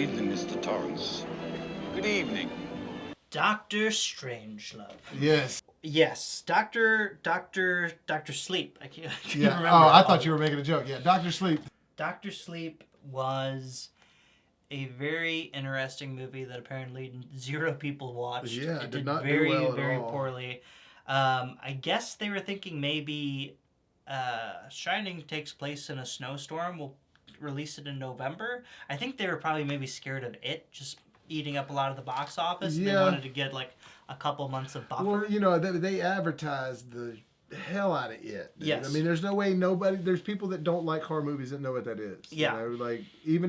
evening, Mr. Torrance. Good evening. Dr. Strangelove. Yes. Yes, Dr. Sleep. I can't Yeah. remember. Oh, I thought you were making a joke. Yeah, Dr. Sleep. Dr. Sleep was a very interesting movie that apparently 0 people watched. Yeah, it did not do very, well at very all. poorly. I guess they were thinking maybe Shining takes place in a snowstorm. We'll release it in November. I think they were probably maybe scared of it just eating up a lot of the box office. And they wanted to get like a couple months of buffer. Well, you know, they advertised the hell out of it. Dude. Yes. I mean, there's no way there's people that don't like horror movies that know what that is. Yeah. You know, like,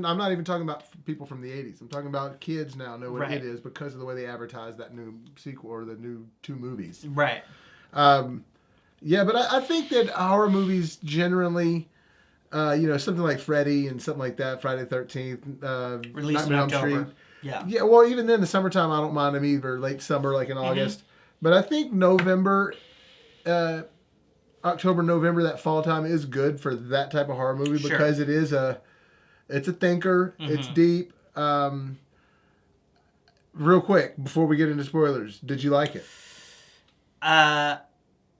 I'm not even talking about people from the 80s. I'm talking about kids now know what it is because of the way they advertise that new sequel or the new 2 movies. Right. Yeah, but I think that horror movies generally, something like Freddy and something like that, Friday the 13th, Released in October. Yeah. Yeah, well, even then, the summertime, I don't mind them either. Late summer, like in August. But I think November, October, November, that fall time is good for that type of horror movie because it's a thinker. It's deep. Real quick, before we get into spoilers, did you like it? I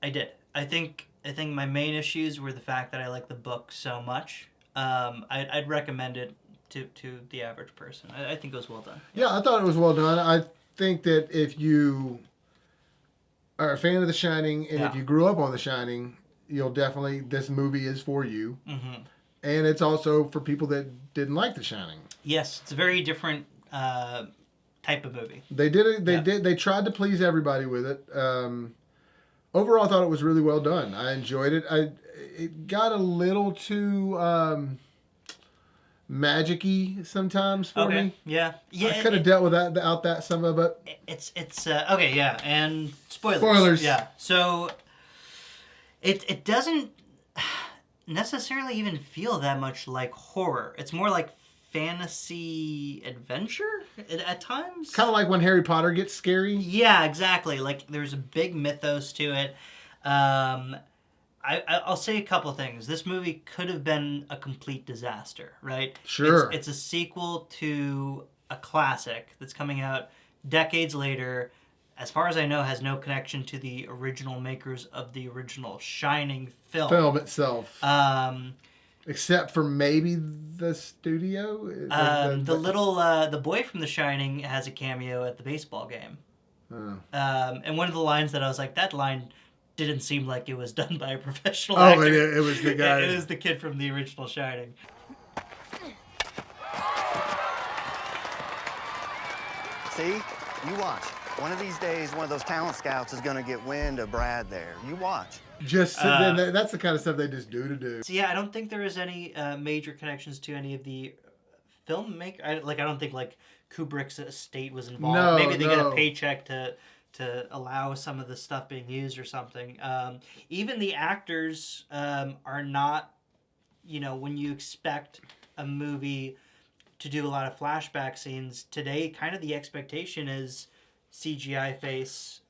did. I think my main issues were the fact that I like the book so much. I'd recommend it to the average person. I think it was well done. Yeah, I thought it was well done. I think that if you are a fan of The Shining and if you grew up on The Shining, you'll definitely, this movie is for you. Mm-hmm. And it's also for people that didn't like The Shining. Yes, it's a very different type of movie. They did it. They tried to please everybody with it. Overall, I thought it was really well done. I enjoyed it. It got a little too magic-y sometimes for me. Yeah. I could have dealt with that without that some of it. It's okay. Yeah, and spoilers. Spoilers. Yeah. So it doesn't necessarily even feel that much like horror. It's more like fantasy adventure at times. Kind of like when Harry Potter gets scary. Yeah, exactly. Like there's a big mythos to it. I'll say a couple things. This movie could have been a complete disaster, right? Sure. It's a sequel to a classic that's coming out decades later. As far as I know, has no connection to the original makers of the original Shining film. Film itself. Except for maybe the studio. The boy from The Shining has a cameo at the baseball game. Oh. And one of the lines that I was like, that line didn't seem like it was done by a professional actor. Oh, it was the guy. It was the kid from the original Shining. See? You watch. One of these days, one of those talent scouts is going to get wind of Brad there. You watch. That's the kind of stuff they just do. So yeah, I don't think there is any major connections to any of the filmmakers. I don't think like Kubrick's estate was involved. No, Maybe they get a paycheck to allow some of the stuff being used or something. Even the actors are not, when you expect a movie to do a lot of flashback scenes, today kind of the expectation is CGI face,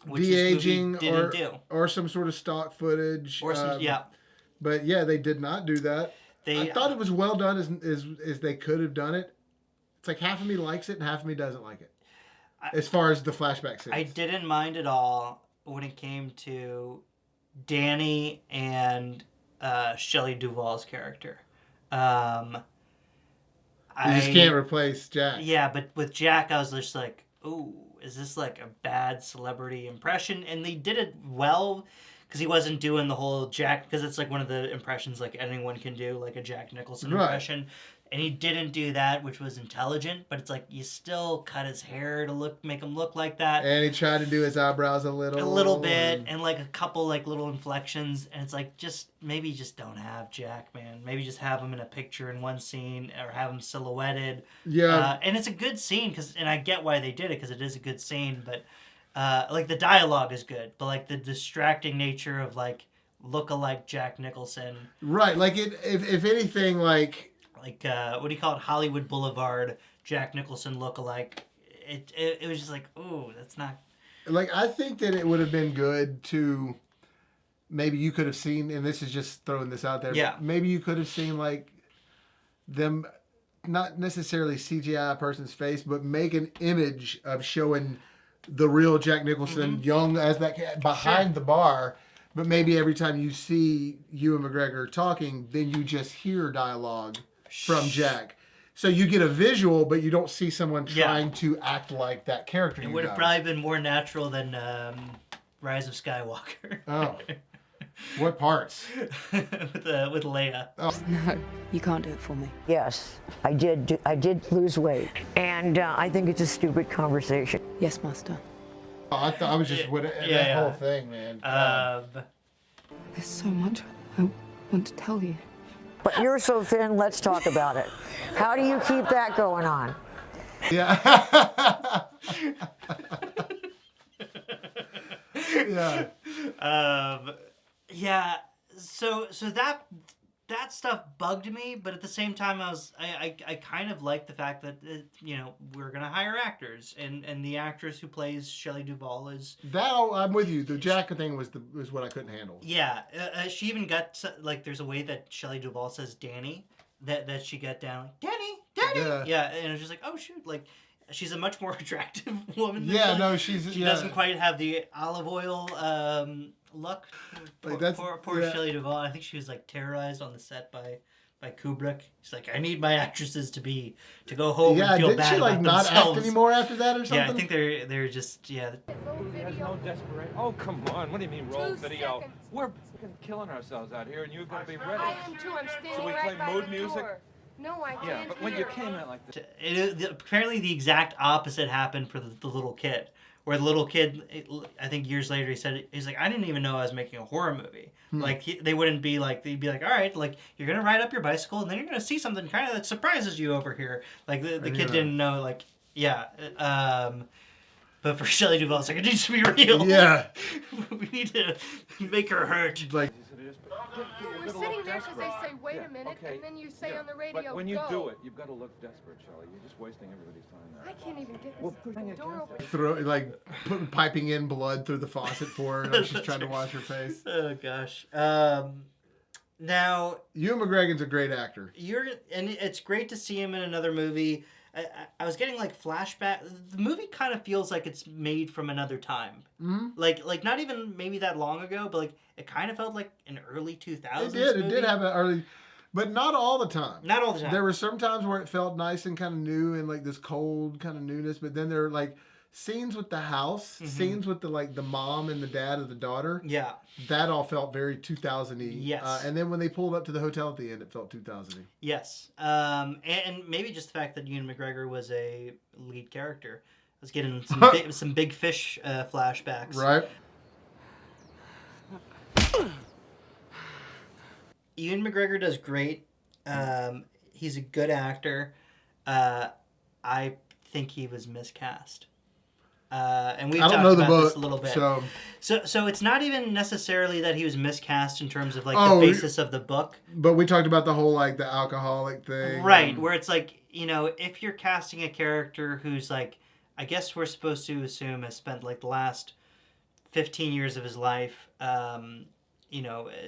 which de-aging this movie didn't do. Or some sort of stock footage. Or some, yeah. But yeah, they did not do that. I thought it was well done as they could have done it. It's like half of me likes it and half of me doesn't like it. As far as the flashback scenes. I didn't mind at all when it came to Danny and Shelley Duvall's character. You just can't replace Jack. Yeah, but with Jack, I was just like, ooh, is this like a bad celebrity impression? And they did it well because he wasn't doing the whole Jack, because it's like one of the impressions like anyone can do, like a Jack Nicholson impression. And he didn't do that, which was intelligent, but it's like you still cut his hair to make him look like that. And he tried to do his eyebrows a little bit, and like a couple like little inflections, and it's like maybe just don't have Jack, man. Maybe just have him in a picture in one scene, or have him silhouetted. Yeah. And it's a good scene and I get why they did it because it is a good scene, but like the dialogue is good, but like the distracting nature of like look-alike Jack Nicholson. Right, like if anything, like what do you call it? Hollywood Boulevard, Jack Nicholson look-alike. It was just like, ooh, that's not. Like, I think that it would have been good to, maybe you could have seen, and this is just throwing this out there. Yeah. Maybe you could have seen like them not necessarily CGI a person's face, but make an image of showing the real Jack Nicholson, young as that cat, behind the bar. But maybe every time you see Ewan McGregor talking, then you just hear dialogue from Jack. So you get a visual, but you don't see someone trying to act like that character. It would have probably been more natural than Rise of Skywalker. Oh. What parts? with Leia. Oh. No, you can't do it for me. Yes, I did lose weight, and I think it's a stupid conversation. Yes, Master. Oh, I thought I was just with that whole thing, man. There's so much I want to tell you. But you're so thin, let's talk about it. How do you keep that going on? Yeah. Yeah. Yeah. So that stuff bugged me, but at the same time, I kind of like the fact that we're gonna hire actors, and the actress who plays Shelley Duvall is that. I'm with you. The Jack thing was what I couldn't handle. Yeah, she even got like there's a way that Shelley Duvall says Danny that she got down Danny. Yeah, and it's just like, oh shoot, like. She's a much more attractive woman. She doesn't quite have the olive oil look. Poor Shelley Duvall. I think she was like terrorized on the set by Kubrick. She's like, I need my actresses to go home and feel bad about themselves. Not act anymore after that or something? Yeah, I think they're just There's no desperation. Oh, come on. What do you mean roll video? Seconds. We're fucking killing ourselves out here, and you're going to be ready. I am too. I'm standing Should we right play by mood the music? door. No, I can't. Yeah, but when you came in like this. apparently the exact opposite happened for the little kid. Where the little kid, I think years later, he's like, I didn't even know I was making a horror movie. Like they wouldn't be like, they'd be like, all right, like you're gonna ride up your bicycle and then you're gonna see something kind of that surprises you over here. Like the kid didn't know, like but for Shelley Duvall, it's like, it needs to be real. Yeah. We need to make her hurt. Like. We're sitting there because they say, wait a minute, and then you say on the radio, but when you go. do it, you've got to look desperate, Shelley. You're just wasting everybody's time there. I can't even get Well, this door open. Piping in blood through the faucet for her. She's trying to wash her face. Oh gosh. Now Ewan McGregor's a great actor. And it's great to see him in another movie. I was getting like flashback. The movie kind of feels like it's made from another time. Mm-hmm. Like not even maybe that long ago, but like it kind of felt like an early 2000s. It did. Movie. It did have an early, but not all the time. Not all the time. There were some times where it felt nice and kind of new and like this cold kind of newness, but then there were like scenes with the house, scenes with the mom and the dad of the daughter. Yeah. That all felt very 2000-y. Yes. And then when they pulled up to the hotel at the end, it felt 2000-y. Yes. And maybe just the fact that Ewan McGregor was a lead character. I was getting some big fish flashbacks. Right. Ewan McGregor does great. He's a good actor. I think he was miscast. And we've talked about this a little bit. So it's not even necessarily that he was miscast in terms of like the basis of the book. But we talked about the whole like the alcoholic thing. Right, where it's like, if you're casting a character who's like, I guess we're supposed to assume has spent like the last 15 years of his life,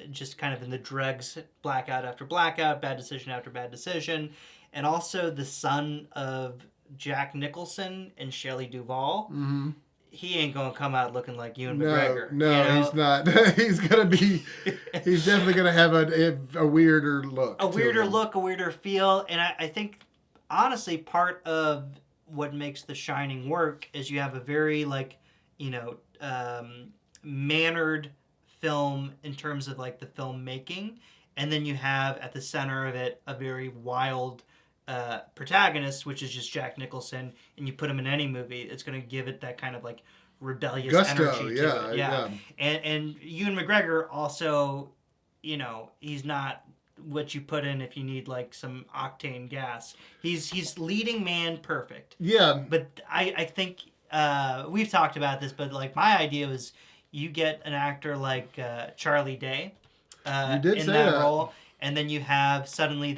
just kind of in the dregs, blackout after blackout, bad decision after bad decision, and also the son of Jack Nicholson and Shelley Duvall. Mm-hmm. He ain't gonna come out looking like Ewan McGregor. No, he's not. He's definitely gonna have a weirder look. A weirder feel, and I think honestly part of what makes The Shining work is you have a very mannered film in terms of like the filmmaking, and then you have at the center of it a very wild protagonist, which is just Jack Nicholson, and you put him in any movie, it's going to give it that kind of like rebellious energy to it. Yeah. And Ewan McGregor also, he's not what you put in if you need like some octane gas. He's leading man perfect. Yeah. But I think we've talked about this, but like my idea was you get an actor like Charlie Day in that role, and then you have suddenly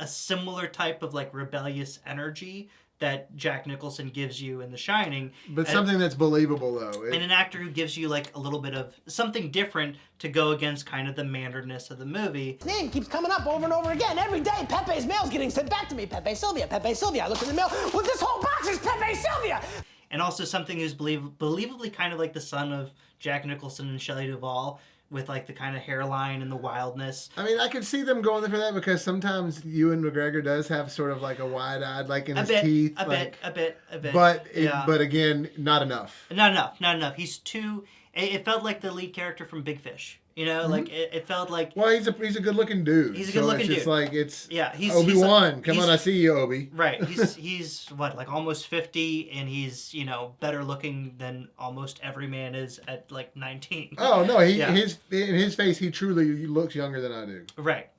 a similar type of like rebellious energy that Jack Nicholson gives you in The Shining. But something that's believable, though. And an actor who gives you, like, a little bit of something different to go against kind of the manneredness of the movie. His name keeps coming up over and over again. Every day, Pepe's mail's getting sent back to me. Pepe Sylvia, Pepe Sylvia. I look in the mail, well, this whole box is Pepe Sylvia! And also something who's believably kind of like the son of Jack Nicholson and Shelley Duvall, with like the kind of hairline and the wildness. I mean, I could see them going for that because sometimes Ewan McGregor does have sort of like a wide-eyed, like in his teeth. A bit. But again, not enough. Not enough. He's too. It felt like the lead character from Big Fish. You know, like it felt like. Well, he's a good-looking dude. He's a good-looking dude. It's like it's. Yeah, he's Obi-Wan. Come on, I see you, Obi. Right. He's what, like almost 50, and he's better looking than almost every man is at like 19. Oh no, his in his face he truly looks younger than I do. Right.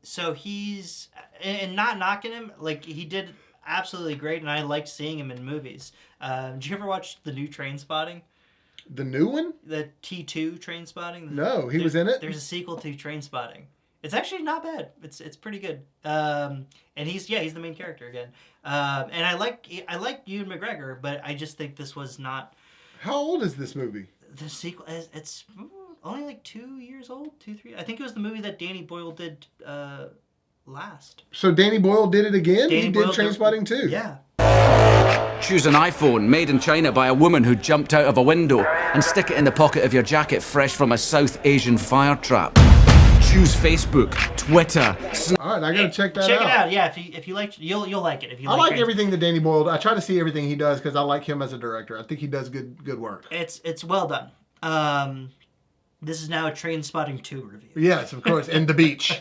So he's and not knocking him, like he did absolutely great, and I liked seeing him in movies. Did you ever watch the new Trainspotting? The new one? The T2 Trainspotting? No, he was in it? There's a sequel to Trainspotting. It's actually not bad. It's pretty good. And he's the main character again. And I like Ewan McGregor, but I just think this was not. How old is this movie? The sequel it's only like 2 years old, 2, 3. I think it was the movie that Danny Boyle did last. So Danny Boyle did it again? He did Trainspotting too? Yeah. Choose an iPhone made in China by a woman who jumped out of a window and stick it in the pocket of your jacket fresh from a South Asian fire trap. Choose Facebook, Twitter, All right, I gotta check that out. Check it out. Yeah, if you like, you'll like it. If you I like everything that Danny Boyle. I try to see everything he does because I like him as a director. I think he does good work. It's well done. This is now a Trainspotting 2 review. Yes, of course, and The Beach.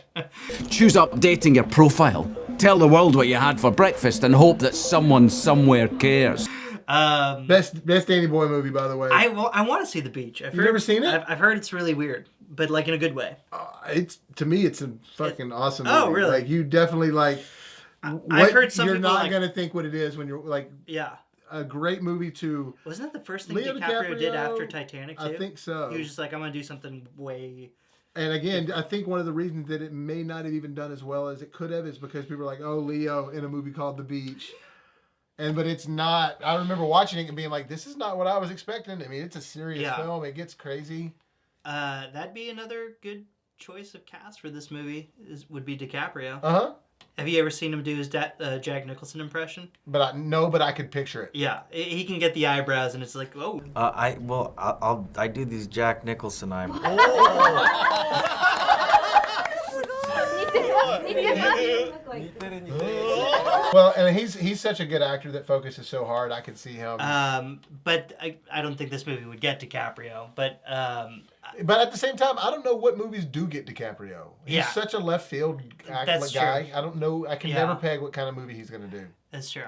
Choose updating your profile. Tell the world what you had for breakfast and hope that someone somewhere cares. Best Danny Boyle movie, by the way. I want to see The Beach. You've never seen it? I've heard it's really weird, but like in a good way. To me, it's a fucking awesome movie. Oh, really? Like you definitely like. I've heard some you're people not gonna think what it is when you're like. Yeah. A great movie to. Wasn't that the first thing Leo DiCaprio did after Titanic too? I think so. He was just like, I'm gonna do something way. And again, I think one of the reasons that it may not have even done as well as it could have is because people are like, "Oh, Leo in a movie called The Beach," but it's not. I remember watching it and being like, "This is not what I was expecting." I mean, it's a serious film. It gets crazy. That'd be another good choice of cast for this movie. Would be DiCaprio. Have you ever seen him do his Jack Nicholson impression? But I could picture it. Yeah, he can get the eyebrows, and it's like, oh. I do these Jack Nicholson eyebrows. Well, and he's such a good actor that focuses so hard. I could see him. But I don't think this movie would get DiCaprio. But at the same time, I don't know what movies do get DiCaprio. He's such a left field guy. True. I don't know. I can never peg what kind of movie he's going to do. That's true.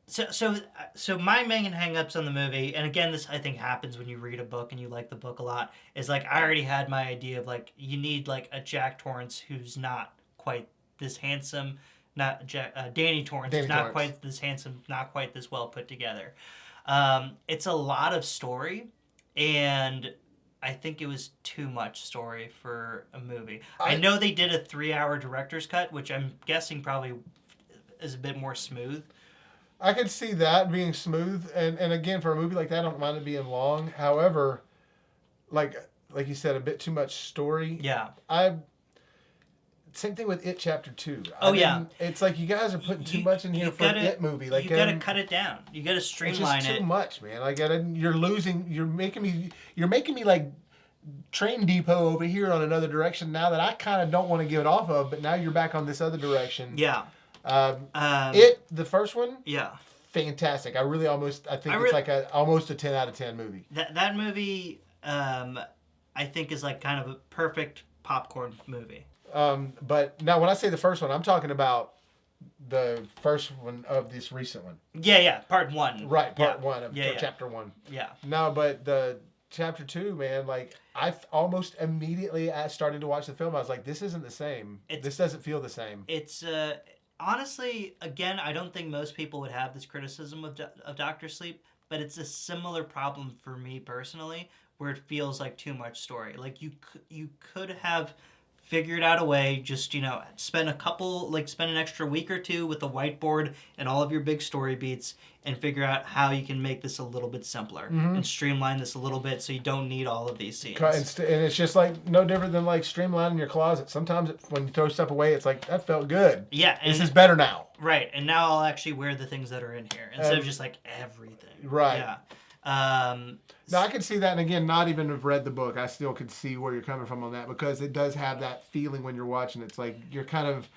So my main hang-ups on the movie, and again, this I think happens when you read a book and you like the book a lot, is like I already had my idea of like you need like a Jack Torrance who's not quite this handsome, not Danny Torrance is not quite this handsome, not quite this well put together. It's a lot of story, and I think it was too much story for a movie. I know they did a 3-hour director's cut, which I'm guessing probably is a bit more smooth. I could see that being smooth, and again, for a movie like that, I don't mind it being long. However, like you said, a bit too much story. Yeah. Same thing with It Chapter 2. It's like you guys are putting too much in here for an It movie. Like you gotta cut it down. You gotta streamline it's just too much, man. You're making me like Train Depot over here on another direction now that I kind of don't want to give it off of, but now you're back on this other direction. Yeah. The first one. Yeah. Fantastic. I think it's like almost a 10 out of 10 movie. That movie, I think is like kind of a perfect popcorn movie. But now when I say the first one, I'm talking about the first one of this recent one. Yeah, part 1. Right, part 1 of chapter 1. Yeah. No, but the chapter 2, man, like I almost immediately started to watch the film. I was like, this isn't the same. This doesn't feel the same. It's honestly, again, I don't think most people would have this criticism of Dr. Sleep, but it's a similar problem for me personally, where it feels like too much story. Like you could have figured out a way, just, spend an extra week or two with a whiteboard and all of your big story beats and figure out how you can make this a little bit simpler and streamline this a little bit so you don't need all of these scenes. And it's just like no different than like streamlining your closet. Sometimes when you throw stuff away, it's like, that felt good. Yeah. This is better now. Right. And now I'll actually wear the things that are in here instead of just like everything. Right. Yeah. No, I can see that, and again, not even have read the book, I still could see where you're coming from on that, because it does have that feeling when you're watching. It's like you're kind of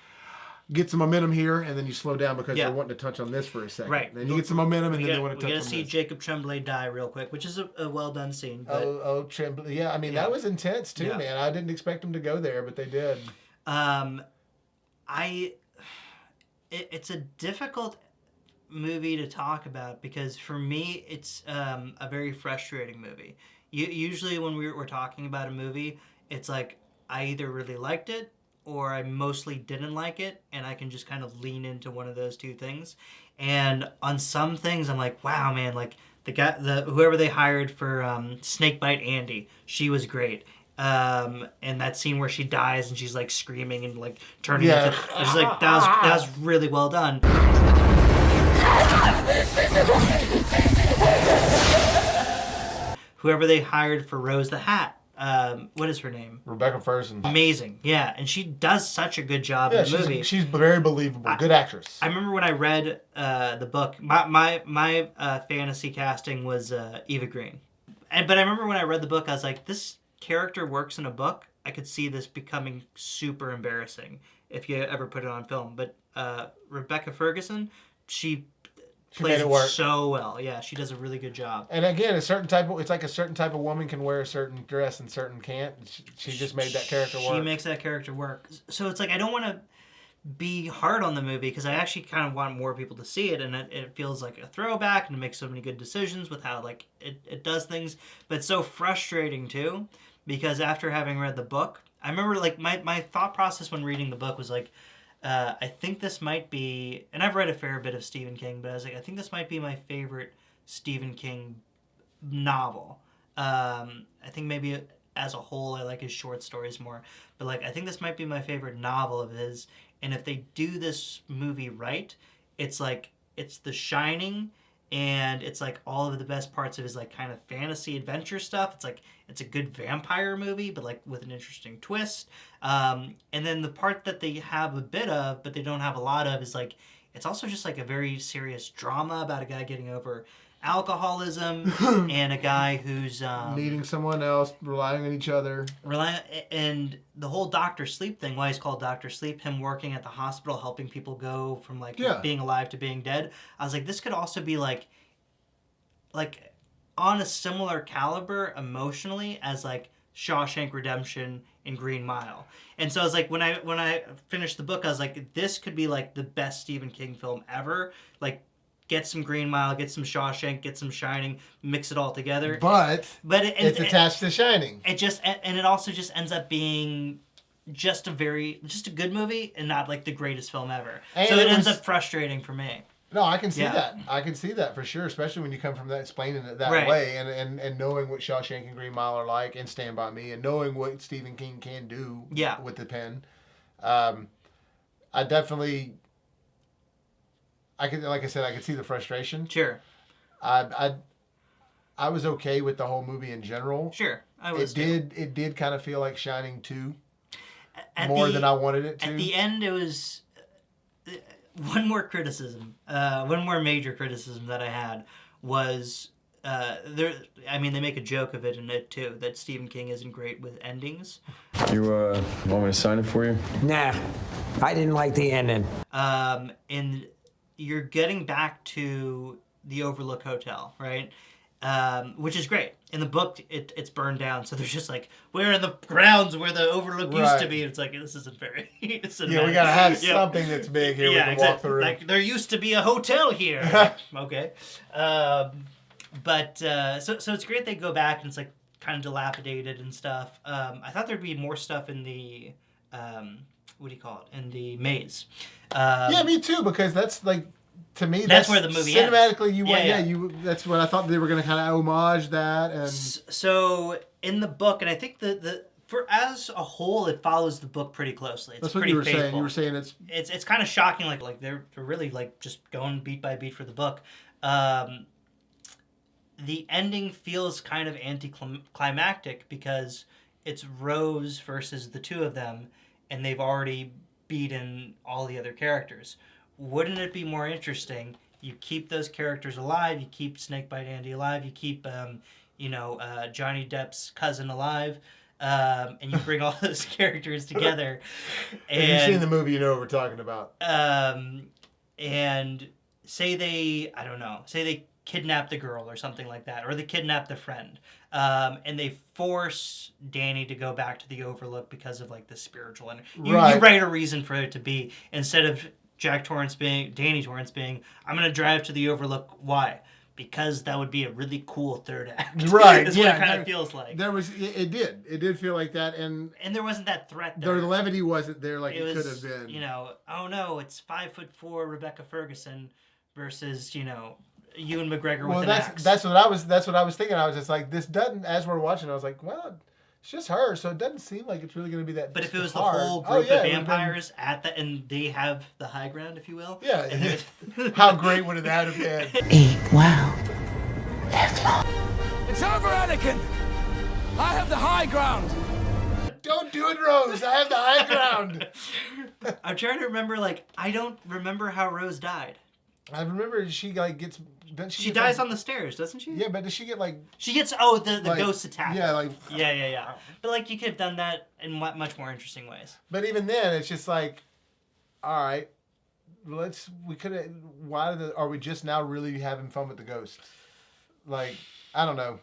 get some momentum here, and then you slow down because you're wanting to touch on this for a second. Right. Then you get some momentum, and then they want to touch on this. We got to see Jacob Tremblay die real quick, which is a well done scene. But, Tremblay. Yeah, I mean that was intense too, man. I didn't expect them to go there, but they did. It's a difficult movie to talk about because for me it's a very frustrating movie. Usually when we're talking about a movie, it's like I either really liked it or I mostly didn't like it, and I can just kind of lean into one of those two things. And on some things I'm like, wow, man, like whoever they hired for Snakebite Andy, she was great. And that scene where she dies and she's like screaming and like turning into, it's like that was really well done. Whoever they hired for Rose the Hat, what is her name? Rebecca Ferguson. Amazing, yeah, and she does such a good job in the movie. She's very believable. Good actress. I remember when I read the book, my fantasy casting was Eva Green, but I remember when I read the book, I was like, this character works in a book. I could see this becoming super embarrassing if you ever put it on film. But Rebecca Ferguson, she plays it so well. Yeah, she does a really good job. And again, it's like a certain type of woman can wear a certain dress and certain can't. She just made that character work. She makes that character work. So it's like I don't want to be hard on the movie because I actually kind of want more people to see it, and it feels like a throwback and it makes so many good decisions with how like it does things. But it's so frustrating too because after having read the book, I remember like my thought process when reading the book was like, I think this might be, and I've read a fair bit of Stephen King, but I was like, I think this might be my favorite Stephen King novel. I think maybe as a whole I like his short stories more, but like I think this might be my favorite novel of his. And if they do this movie right, it's like it's The Shining, and it's like all of the best parts of his like kind of fantasy adventure stuff. It's like it's a good vampire movie, but like with an interesting twist. And then the part that they have a bit of, but they don't have a lot of, is like it's also just like a very serious drama about a guy getting over alcoholism and a guy who's needing someone else, relying on each other. And the whole Dr. Sleep thing, why he's called Dr. Sleep, him working at the hospital helping people go from like being alive to being dead. I was like, this could also be like on a similar caliber emotionally as like Shawshank Redemption and Green Mile. And so I was like, when I finished the book, I was like, this could be like the best Stephen King film ever. Like, get some Green Mile, get some Shawshank, get some Shining, mix it all together. But it's attached to Shining. It also just ends up being just a good movie and not like the greatest film ever. And so it ends up frustrating for me. No, I can see that. I can see that for sure, especially when you come from that, explaining it that way, and knowing what Shawshank and Green Mile are like, and Stand By Me, and knowing what Stephen King can do with the pen. I definitely, like I said, I could see the frustration. Sure. I was okay with the whole movie in general. Sure, I was. It did kind of feel like Shining 2 more than I wanted it to. At the end, it was. One more major criticism that I had was they make a joke of it in it too, that Stephen King isn't great with endings. You want me to sign it for you? Nah, I didn't like the ending. And you're getting back to the Overlook Hotel, right? Which is great. In the book, it's burned down, so there's just like, we're in the grounds where the Overlook used to be. It's like, this isn't very we gotta have something that's big here we can walk through. Like, there used to be a hotel here. Okay. But so it's great they go back and it's like kind of dilapidated and stuff. I thought there'd be more stuff in the, what do you call it? In the maze. Yeah, me too, because that's like, to me, that's where the movie cinematically ends. That's what I thought they were going to kind of homage that. And so in the book, and I think For as a whole, it follows the book pretty closely. It's That's what pretty you were faithful. saying. You were saying it's kind of shocking. Like they're really like just going beat by beat for the book. The ending feels kind of anticlimactic because it's Rose versus the two of them, and they've already beaten all the other characters. Wouldn't it be more interesting? You keep those characters alive. You keep Snakebite Andy alive. You keep Johnny Depp's cousin alive. And you bring all those characters together. If you've seen the movie, you know what we're talking about. And say they kidnap the girl or something like that, or they kidnap the friend, and they force Danny to go back to the Overlook because of like the spiritual energy. You write a reason for it to be, instead of Danny Torrance being, I'm going to drive to the Overlook. Why? Because that would be a really cool third act. Right. That's what it kind of feels like. It did feel like that, and there wasn't that threat there. The levity wasn't there like it could have been. Oh no, it's 5'4" Rebecca Ferguson versus Ewan McGregor with an axe. That's what I was thinking. I was just like, this doesn't. As we're watching, I was like, well, it's just her, so it doesn't seem like it's really going to be that. But if it was hard. the whole group of vampires and they have the high ground, if you will. Yeah. How great would that have been? Eat well. Live long. It's over, Anakin. I have the high ground. Don't do it, Rose. I have the high ground. I'm trying to remember. I don't remember how Rose died. I remember she gets. She dies on the stairs, doesn't she? Yeah, but does she get She gets the ghost attack. Yeah, yeah. But you could have done that in much more interesting ways. But even then, it's just like, all right, are we just now really having fun with the ghosts? I don't know.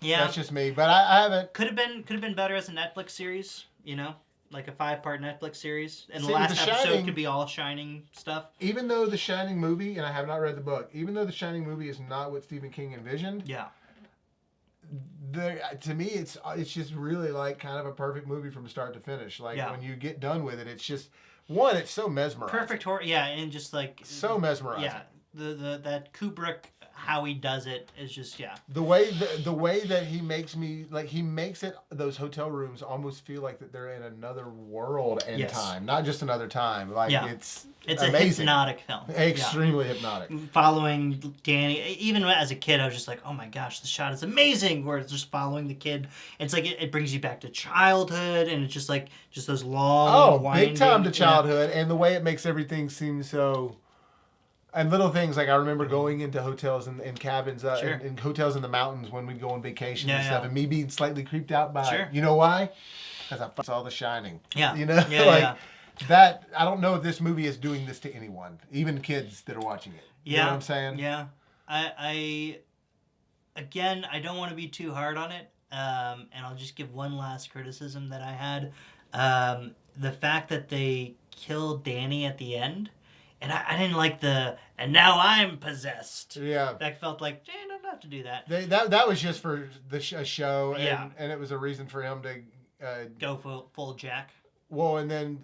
Yeah, that's just me. But I haven't. Could have been better as a Netflix series. Like a 5-part Netflix series, and the last episode could be all Shining stuff. Even though the Shining movie, and I have not read the book, even though the Shining movie is not what Stephen King envisioned, to me it's just really kind of a perfect movie from start to finish. When you get done with it, it's just it's so mesmerizing. Perfect horror, and just so mesmerizing. Yeah, that Kubrick. How he does it is just the way that he makes those hotel rooms almost feel like that they're in another world and time, not just another time. It's amazing. A hypnotic film, extremely hypnotic. Following Danny, even as a kid, I was just like, oh my gosh, the shot is amazing. Where it's just following the kid, it's it brings you back to childhood, and it's just those long, big time to childhood, and the way it makes everything seem so. And little things I remember going into hotels and cabins and hotels in the mountains when we'd go on vacation and stuff, and me being slightly creeped out by it. You know why? Because I saw The Shining. Yeah. That. I don't know if this movie is doing this to anyone, even kids that are watching it. You know what I'm saying? Yeah. I don't want to be too hard on it, and I'll just give one last criticism that I had. The fact that they killed Danny at the end. And I didn't like and now I'm possessed. Yeah. That felt like, don't have to do that. That was just for a show, and it was a reason for him to... go full Jack. Well, and then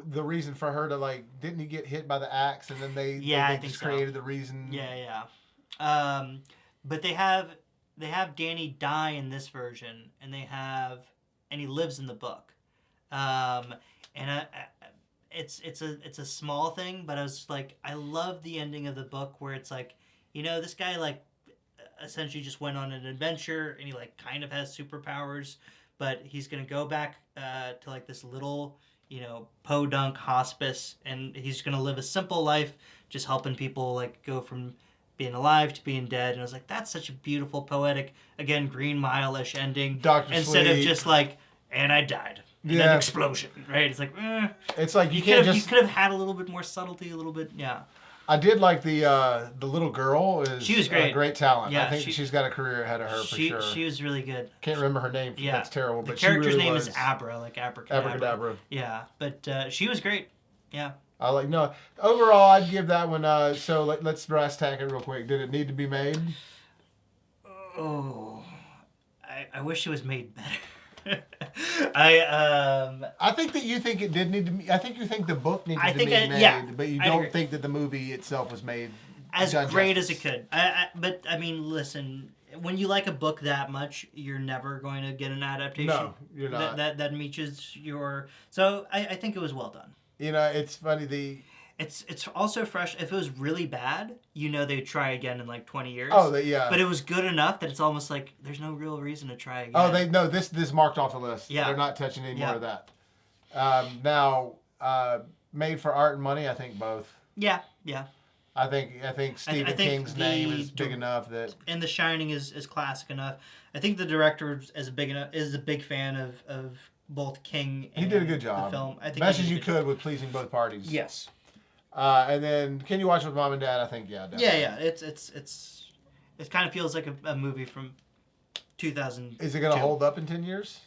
the reason for her to, didn't he get hit by the axe, and then they just created the reason... Yeah. But they have Danny die in this version, and he lives in the book. It's a small thing, but I was I love the ending of the book where it's this guy essentially just went on an adventure, and he kind of has superpowers, but he's gonna go back to this little podunk hospice, and he's gonna live a simple life, just helping people go from being alive to being dead. And I was that's such a beautiful, poetic, again, Green Mile-ish ending. Instead of just and I died. An explosion, right? It's it's you could have had a little bit more subtlety, a little bit, I did like the little girl. She was great. Great talent. Yeah, I think she's got a career ahead of her for sure. She was really good. Can't remember her name. Yeah, that's terrible. The but character's she really name is Abra, Abracadabra. Yeah, but she was great. Yeah. Overall, I'd give that one. So let's brass tack it real quick. Did it need to be made? Oh, I wish it was made better. I think that you think it did need to be. I think you think the book needed to be made, but you don't think that the movie itself was made as great as it could. But I mean, listen, when you like a book that much, you're never going to get an adaptation. No, you're not. That meets your. So I think it was well done. You know, it's funny. It's also fresh. If it was really bad, they'd try again in like 20 years. Oh, yeah. But it was good enough that it's almost like there's no real reason to try again. Oh, this marked off the list. Yeah. They're not touching any more of that. Now, made for art and money, I think both. Yeah. I think Stephen King's name is big enough that. And The Shining is classic enough. I think the director is a big fan of both King and he did a good job. The film. I think best as you could with pleasing both parties. Yes. And then, can you watch with mom and dad? I think definitely. Yeah. It kind of feels like a movie from 2000. Is it going to hold up in 10 years?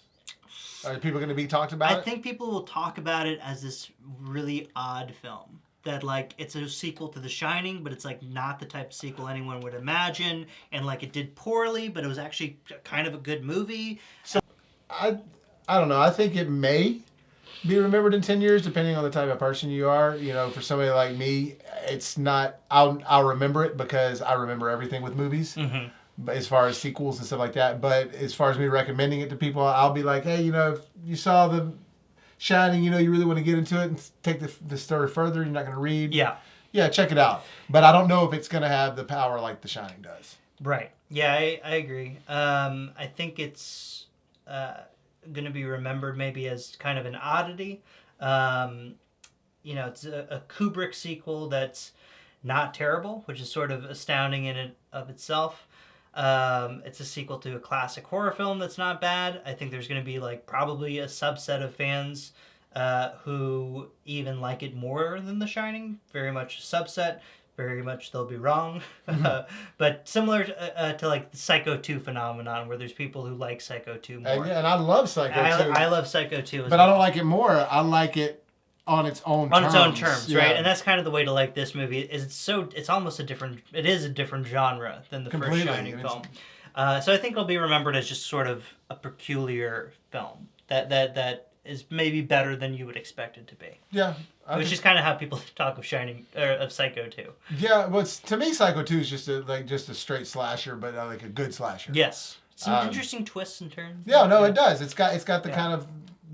Are people going to be talked about? I think people will talk about it as this really odd film. That like it's a sequel to The Shining, but it's like not the type of sequel anyone would imagine, and like it did poorly, but it was actually kind of a good movie. So I don't know. I think it may be remembered in 10 years, depending on the type of person you are. For somebody like me, it's not. I'll remember it because I remember everything with movies. Mm-hmm. But as far as sequels and stuff like that, but as far as me recommending it to people, I'll be like, hey, if you saw The Shining, you really want to get into it and take the story further. You're not going to read. Yeah, check it out. But I don't know if it's going to have the power like The Shining does. Right. Yeah, I agree. I think it's going to be remembered maybe as kind of an oddity. It's a Kubrick sequel that's not terrible, which is sort of astounding in and of itself. It's a sequel to a classic horror film that's not bad. I think there's going to be probably a subset of fans who even like it more than The Shining. Very much a subset. Very much they'll be wrong. But similar to the Psycho 2 phenomenon, where there's people who like Psycho 2 more. And I love Psycho 2. I love Psycho 2 But I don't like it more. I like it on its own terms. On its own terms, right? And that's kind of the way to like this movie. It's almost a different genre than the first Shining film. So I think it'll be remembered as just sort of a peculiar film that is maybe better than you would expect it to be. Yeah. Which is kind of how people talk of of Psycho 2. Yeah, well, to me, Psycho 2 is just a straight slasher, but like a good slasher. Yes. Some interesting twists and turns. Yeah, no, it does. It's got the kind of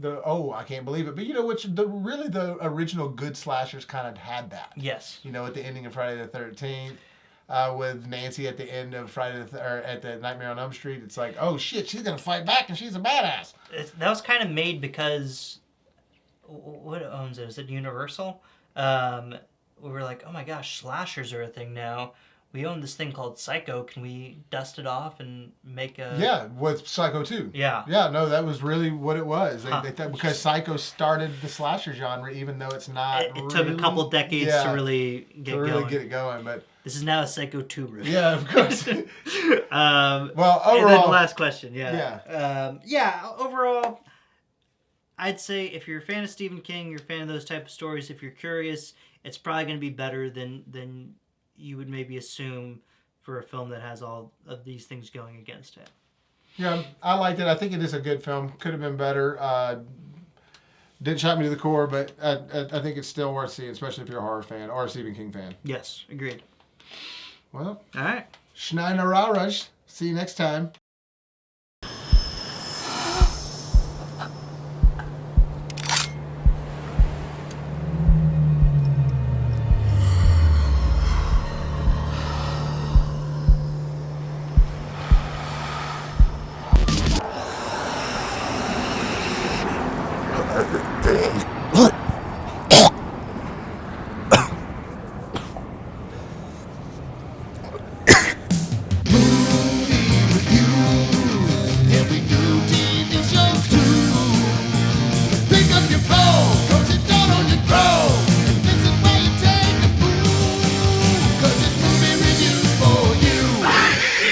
I can't believe it. But the original good slashers kind of had that. Yes. At the ending of Friday the 13th, with Nancy at the end of at the Nightmare on Elm Street, it's like, oh shit, she's gonna fight back and she's a badass. That was kind of made because what owns it? Is it Universal? We were like, oh my gosh, slashers are a thing now. We own this thing called Psycho. Can we dust it off and make a... Yeah, with Psycho 2. Yeah. Yeah, no, that was really what it was. They thought, because Psycho started the slasher genre, even though it's not It took a couple decades to really get it going, but... This is now a Psycho 2 review. Yeah, of course. Well, overall... And then the last question, Yeah. Overall, I'd say if you're a fan of Stephen King, you're a fan of those type of stories, if you're curious, it's probably going to be better than you would maybe assume for a film that has all of these things going against it. Yeah, I liked it. I think it is a good film. Could have been better. Didn't shock me to the core, but I think it's still worth seeing, especially if you're a horror fan or a Stephen King fan. Yes, agreed. Well, all right. Schneider. See you next time.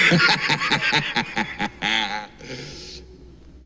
Ha